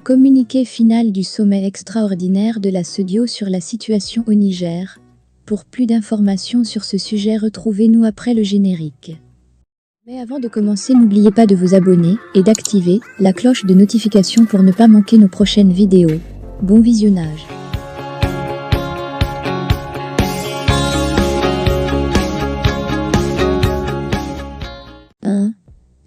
Communiqué final du sommet extraordinaire de la CEDEAO sur la situation au Niger. Pour plus d'informations sur ce sujet, retrouvez-nous après le générique. Mais avant de commencer, n'oubliez pas de vous abonner et d'activer la cloche de notification pour ne pas manquer nos prochaines vidéos. Bon visionnage.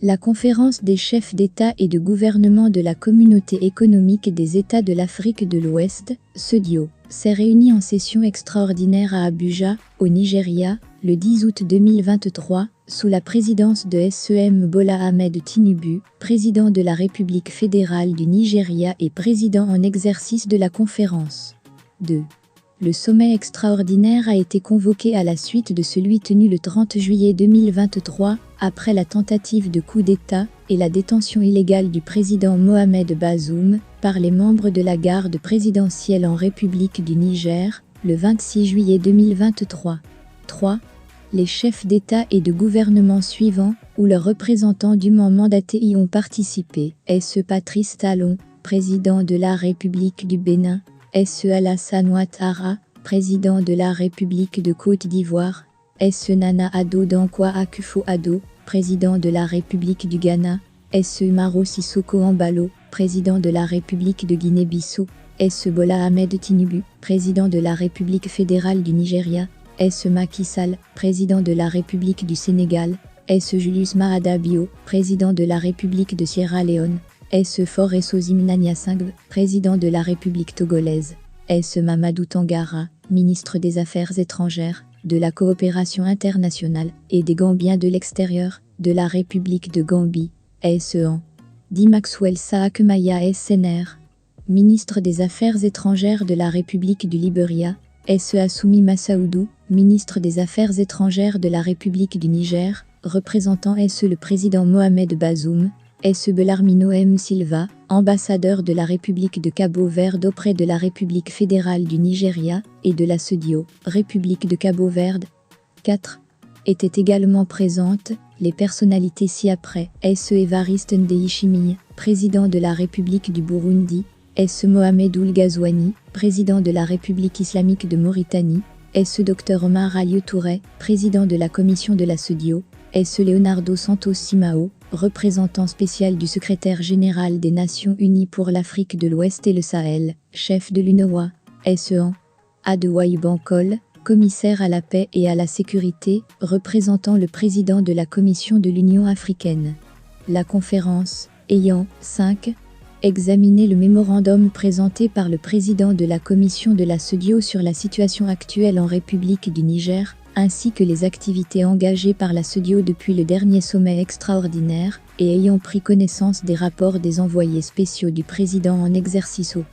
La conférence des chefs d'État et de gouvernement de la Communauté économique des États de l'Afrique de l'Ouest, CEDEAO, s'est réunie en session extraordinaire à Abuja, au Nigeria, le 10 août 2023, sous la présidence de SEM Bola Ahmed Tinubu, président de la République fédérale du Nigeria et président en exercice de la conférence. 2. Le sommet extraordinaire a été convoqué à la suite de celui tenu le 30 juillet 2023, après la tentative de coup d'État et la détention illégale du président Mohamed Bazoum par les membres de la garde présidentielle en République du Niger, le 26 juillet 2023. 3. Les chefs d'État et de gouvernement suivants, ou leurs représentants dûment mandatés y ont participé. S. Patrice Talon, président de la République du Bénin. S. Alassane Ouattara, président de la République de Côte d'Ivoire. S. Nana Addo Dankwa Akufo-Addo, président de la République du Ghana. S. Umaro Sissoko Embalo, président de la République de Guinée-Bissau. S. Bola Ahmed Tinubu, président de la République fédérale du Nigeria. S. Macky Sall, président de la République du Sénégal. S. Julius Maada Bio, président de la République de Sierra Leone. S. Faure Essozim Nyasingbe, président de la République togolaise. S. Mamadou Tangara, ministre des Affaires étrangères, de la coopération internationale et des Gambiens de l'extérieur, de la République de Gambie. S. Di Maxwell Saakemaya SNR, ministre des Affaires étrangères de la République du Libéria. S. Assoumi Massaoudou, ministre des Affaires étrangères de la République du Niger, représentant S. le président Mohamed Bazoum. S. Belarmino M. Silva, ambassadeur de la République de Cabo-Verde auprès de la République fédérale du Nigeria et de la CEDEAO, République de Cabo-Verde. 4. Étaient également présentes les personnalités ci-après. S. Évariste Ndayishimiye, président de la République du Burundi. S. Mohamed Ould Ghazouani, président de la République islamique de Mauritanie. S. Dr Omar Alieu Touré, président de la commission de la CEDEAO. S. Leonardo Santos Simao, représentant spécial du secrétaire général des Nations Unies pour l'Afrique de l'Ouest et le Sahel, chef de l'UNOWA. S. Adewaye Bankole, commissaire à la paix et à la sécurité, représentant le président de la Commission de l'Union africaine. La conférence, ayant 5. Examiné le mémorandum présenté par le président de la Commission de la CEDEAO sur la situation actuelle en République du Niger, ainsi que les activités engagées par la CEDEAO depuis le dernier sommet extraordinaire, et ayant pris connaissance des rapports des envoyés spéciaux du président en exercice au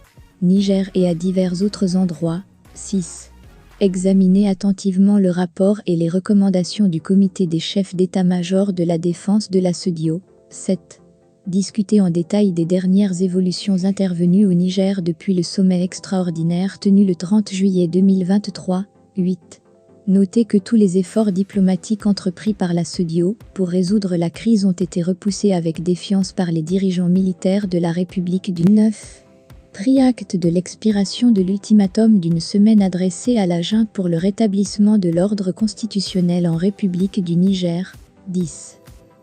Niger et à divers autres endroits. 6. Examiner attentivement le rapport et les recommandations du comité des chefs d'état-major de la défense de la CEDEAO. 7. Discuter en détail des dernières évolutions intervenues au Niger depuis le sommet extraordinaire tenu le 30 juillet 2023. 8. Noter que tous les efforts diplomatiques entrepris par la CEDEAO pour résoudre la crise ont été repoussés avec défiance par les dirigeants militaires de la République du 9. Pris acte de l'expiration de l'ultimatum d'une semaine adressé à la junte pour le rétablissement de l'ordre constitutionnel en République du Niger. 10.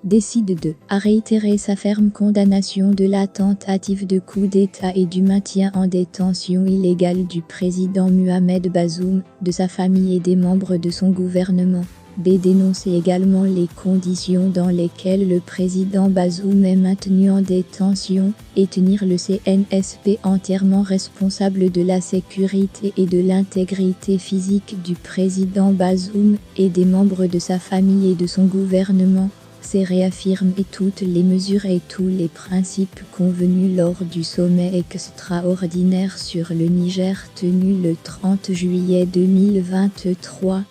Décide de réitérer sa ferme condamnation de la tentative de coup d'État et du maintien en détention illégale du président Mohamed Bazoum, de sa famille et des membres de son gouvernement. B. Dénoncer également les conditions dans lesquelles le président Bazoum est maintenu en détention et tenir le CNSP entièrement responsable de la sécurité et de l'intégrité physique du président Bazoum et des membres de sa famille et de son gouvernement. C'est réaffirmer toutes les mesures et tous les principes convenus lors du sommet extraordinaire sur le Niger tenu le 30 juillet 2023,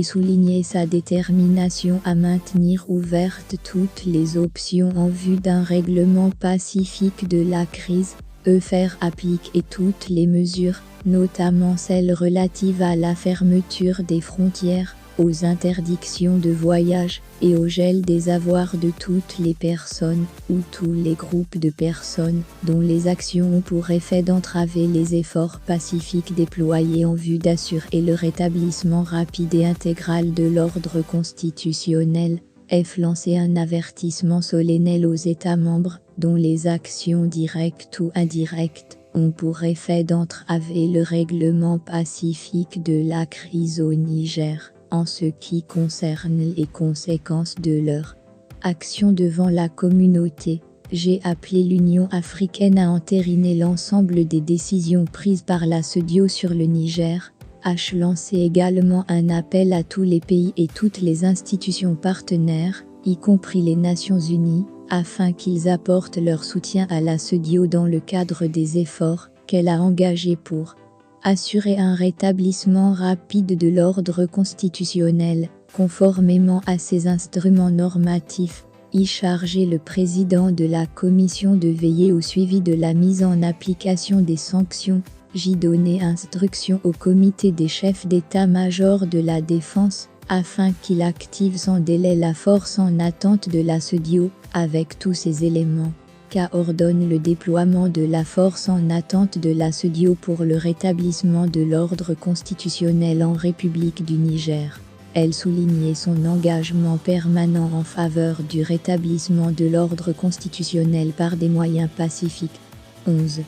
souligner sa détermination à maintenir ouvertes toutes les options en vue d'un règlement pacifique de la crise, faire appliquer toutes les mesures, notamment celles relatives à la fermeture des frontières, aux interdictions de voyage et au gel des avoirs de toutes les personnes ou tous les groupes de personnes dont les actions ont pour effet d'entraver les efforts pacifiques déployés en vue d'assurer le rétablissement rapide et intégral de l'ordre constitutionnel. F. Lancer un avertissement solennel aux États membres dont les actions directes ou indirectes ont pour effet d'entraver le règlement pacifique de la crise au Niger, en ce qui concerne les conséquences de leur action devant la communauté. J'ai appelé l'Union africaine à entériner l'ensemble des décisions prises par la CEDEAO sur le Niger. H. Lancé également un appel à tous les pays et toutes les institutions partenaires, y compris les Nations Unies, afin qu'ils apportent leur soutien à la CEDEAO dans le cadre des efforts qu'elle a engagés pour assurer un rétablissement rapide de l'ordre constitutionnel, conformément à ses instruments normatifs, y charger le président de la commission de veiller au suivi de la mise en application des sanctions, J. Donner instruction au comité des chefs d'état-major de la défense, afin qu'il active sans délai la force en attente de la CEDEAO, avec tous ces éléments. K. Ordonne le déploiement de la force en attente de la CEDEAO pour le rétablissement de l'ordre constitutionnel en République du Niger. Elle soulignait son engagement permanent en faveur du rétablissement de l'ordre constitutionnel par des moyens pacifiques. 11.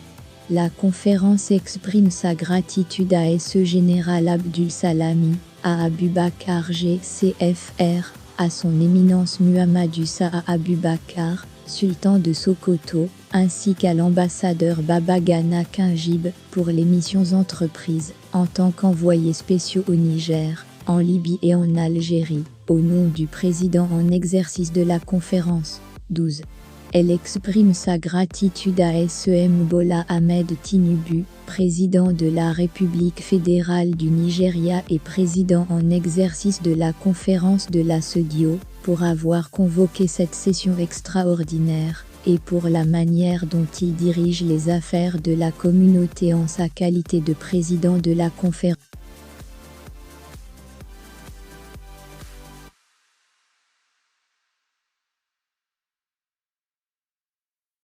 La conférence exprime sa gratitude à S.E. Général Abdul Salami, à Abubakar GCFR, à son éminence Muhammadu Sa'a Abubakar, sultan de Sokoto, ainsi qu'à l'ambassadeur Babagana Kinjib pour les missions entreprises en tant qu'envoyés spéciaux au Niger, en Libye et en Algérie, au nom du président en exercice de la conférence. 12. Elle exprime sa gratitude à S.E.M. Bola Ahmed Tinubu, président de la République fédérale du Nigeria et président en exercice de la conférence de la CEDEAO, pour avoir convoqué cette session extraordinaire, et pour la manière dont il dirige les affaires de la communauté en sa qualité de président de la conférence.